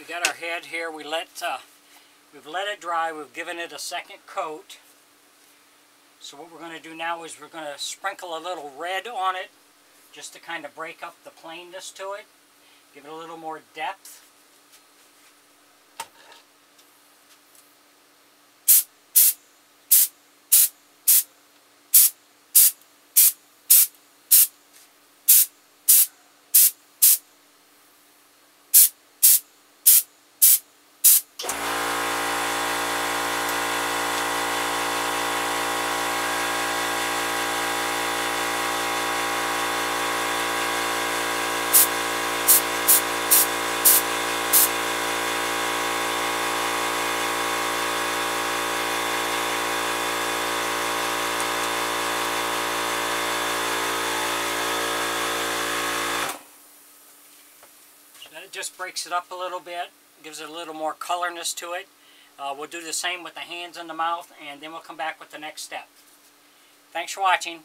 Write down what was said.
we got our head here. We've let it dry. We've given it a second coat. So what we're going to do now is we're going to sprinkle a little red on it, just to kind of break up the plainness to it, give it a little more depth. It just breaks it up a little bit, gives it a little more colorness to it. We'll do the same with the hands and the mouth, and then we'll come back with the next step. Thanks for watching.